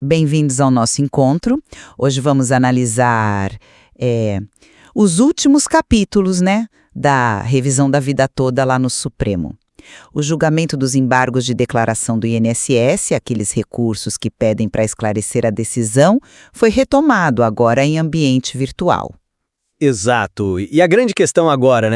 Bem-vindos ao nosso encontro. Hoje vamos analisar os últimos capítulos, da revisão da vida toda lá no Supremo. O julgamento dos embargos de declaração do INSS, aqueles recursos que pedem para esclarecer a decisão, foi retomado agora em ambiente virtual. Exato. E a grande questão agora,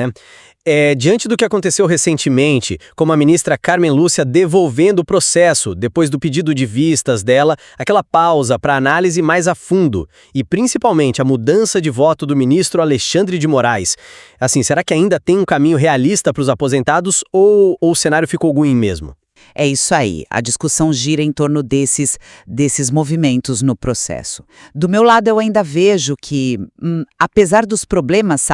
diante do que aconteceu recentemente, como a ministra Carmen Lúcia devolvendo o processo, depois do pedido de vistas dela, aquela pausa para análise mais a fundo, e principalmente a mudança de voto do ministro Alexandre de Moraes. Assim, será que ainda tem um caminho realista para os aposentados ou o cenário ficou ruim mesmo? É isso aí, a discussão gira em torno desses movimentos no processo. Do meu lado, eu ainda vejo que, apesar dos problemas,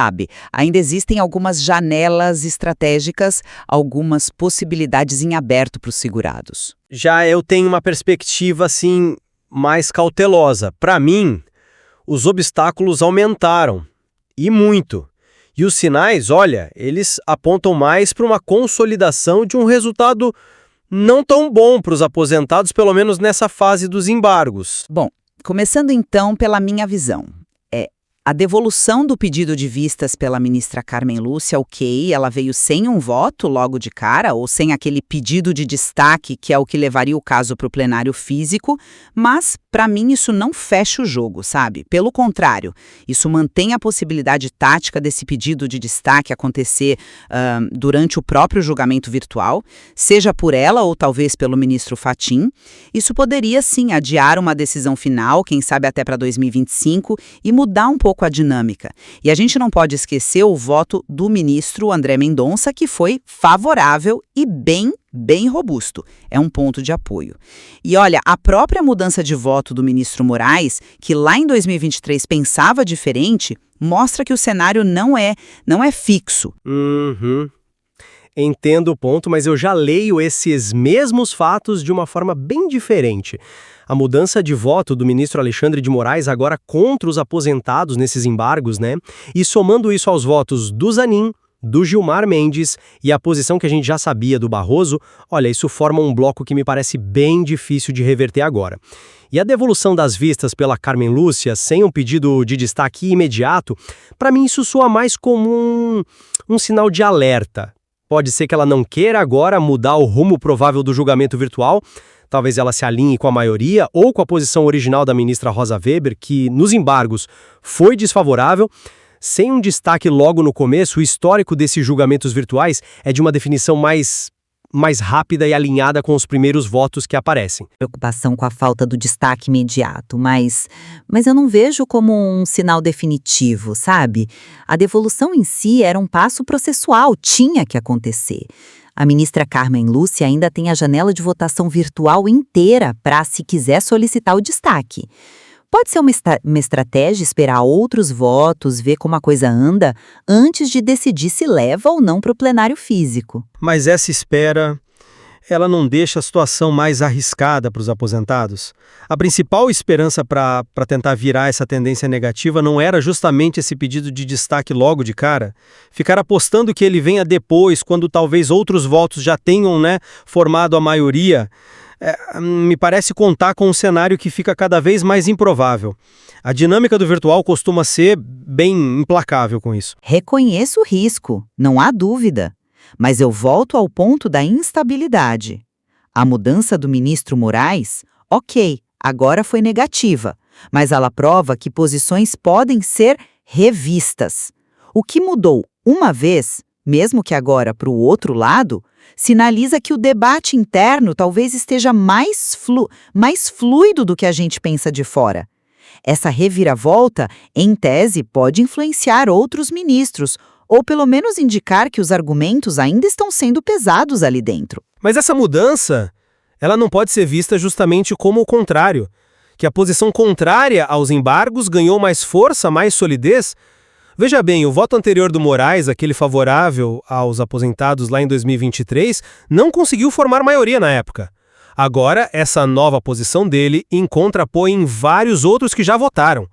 ainda existem algumas janelas estratégicas, algumas possibilidades em aberto para os segurados. Já eu tenho uma perspectiva, mais cautelosa. Para mim, os obstáculos aumentaram, e muito. E os sinais, eles apontam mais para uma consolidação de um resultado não tão bom para os aposentados, pelo menos nessa fase dos embargos. Bom, começando então pela minha visão. A devolução do pedido de vistas pela ministra Carmen Lúcia, ela veio sem um voto logo de cara, ou sem aquele pedido de destaque, que é o que levaria o caso para o plenário físico, mas, para mim, isso não fecha o jogo, Pelo contrário, isso mantém a possibilidade tática desse pedido de destaque acontecer durante o próprio julgamento virtual, seja por ela ou talvez pelo ministro Fachin. Isso poderia, sim, adiar uma decisão final, quem sabe até para 2025, e mudar um pouco a dinâmica. E a gente não pode esquecer o voto do ministro André Mendonça, que foi favorável e bem robusto. É um ponto de apoio. E olha, a própria mudança de voto do ministro Moraes, que lá em 2023 pensava diferente, mostra que o cenário não é fixo. Entendo o ponto, mas eu já leio esses mesmos fatos de uma forma bem diferente. A mudança de voto do ministro Alexandre de Moraes agora contra os aposentados nesses embargos, E somando isso aos votos do Zanin, do Gilmar Mendes e a posição que a gente já sabia do Barroso, isso forma um bloco que me parece bem difícil de reverter agora. E a devolução das vistas pela Carmen Lúcia, sem um pedido de destaque imediato, para mim isso soa mais como um sinal de alerta. Pode ser que ela não queira agora mudar o rumo provável do julgamento virtual, talvez ela se alinhe com a maioria ou com a posição original da ministra Rosa Weber, que nos embargos foi desfavorável. Sem um destaque logo no começo, o histórico desses julgamentos virtuais é de uma definição mais rápida e alinhada com os primeiros votos que aparecem. Preocupação com a falta do destaque imediato, mas eu não vejo como um sinal definitivo, A devolução em si era um passo processual, tinha que acontecer. A ministra Carmen Lúcia ainda tem a janela de votação virtual inteira para, se quiser, solicitar o destaque. Pode ser uma estratégia esperar outros votos, ver como a coisa anda, antes de decidir se leva ou não para o plenário físico. Mas essa espera, ela não deixa a situação mais arriscada para os aposentados? A principal esperança para tentar virar essa tendência negativa não era justamente esse pedido de destaque logo de cara? Ficar apostando que ele venha depois, quando talvez outros votos já tenham, formado a maioria? Me parece contar com um cenário que fica cada vez mais improvável. A dinâmica do virtual costuma ser bem implacável com isso. Reconheço o risco, não há dúvida. Mas eu volto ao ponto da instabilidade. A mudança do ministro Moraes, agora foi negativa, mas ela prova que posições podem ser revistas. O que mudou uma vez, mesmo que agora para o outro lado, sinaliza que o debate interno talvez esteja mais fluido do que a gente pensa de fora. Essa reviravolta, em tese, pode influenciar outros ministros, ou pelo menos indicar que os argumentos ainda estão sendo pesados ali dentro. Mas essa mudança, ela não pode ser vista justamente como o contrário, que a posição contrária aos embargos ganhou mais força, mais solidez. Veja bem, o voto anterior do Moraes, aquele favorável aos aposentados lá em 2023, não conseguiu formar maioria na época. Agora, essa nova posição dele encontra apoio em vários outros que já votaram.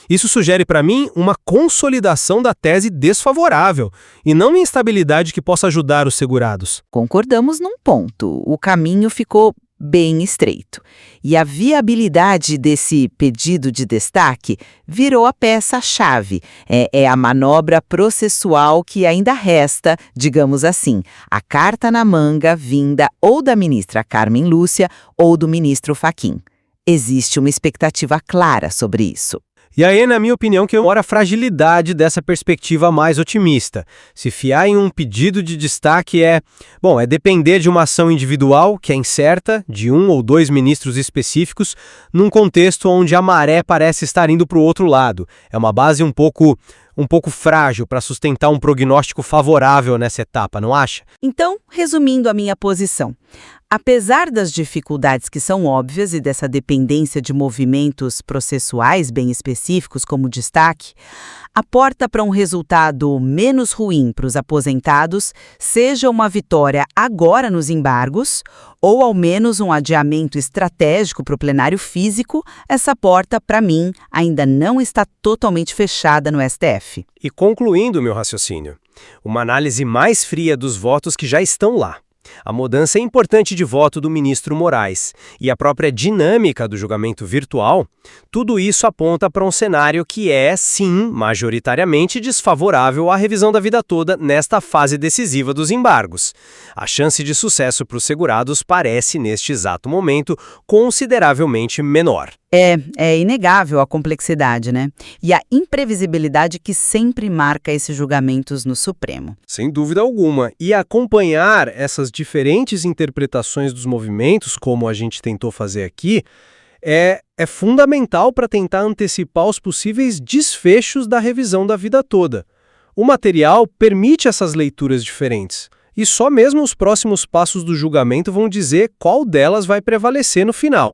Isso sugere para mim uma consolidação da tese desfavorável e não uma instabilidade que possa ajudar os segurados. Concordamos num ponto. O caminho ficou bem estreito. E a viabilidade desse pedido de destaque virou a peça-chave. É a manobra processual que ainda resta, digamos assim, a carta na manga vinda ou da ministra Carmen Lúcia ou do ministro Fachin. Existe uma expectativa clara sobre isso. E aí, na minha opinião, que mora a fragilidade dessa perspectiva mais otimista. Se fiar em um pedido de destaque é depender de uma ação individual, que é incerta, de um ou dois ministros específicos, num contexto onde a maré parece estar indo para o outro lado. É uma base um pouco frágil para sustentar um prognóstico favorável nessa etapa, não acha? Então, resumindo a minha posição, apesar das dificuldades que são óbvias e dessa dependência de movimentos processuais bem específicos como destaque, a porta para um resultado menos ruim para os aposentados seja uma vitória agora nos embargos ou ao menos um adiamento estratégico para o plenário físico, essa porta, para mim, ainda não está totalmente fechada no STF. E concluindo meu raciocínio, uma análise mais fria dos votos que já estão lá. A mudança importante de voto do ministro Moraes e a própria dinâmica do julgamento virtual, tudo isso aponta para um cenário que é, sim, majoritariamente desfavorável à revisão da vida toda nesta fase decisiva dos embargos. A chance de sucesso para os segurados parece, neste exato momento, consideravelmente menor. É inegável a complexidade, né? E a imprevisibilidade que sempre marca esses julgamentos no Supremo. Sem dúvida alguma. E acompanhar essas diferentes interpretações dos movimentos, como a gente tentou fazer aqui, é fundamental para tentar antecipar os possíveis desfechos da revisão da vida toda. O material permite essas leituras diferentes. E só mesmo os próximos passos do julgamento vão dizer qual delas vai prevalecer no final.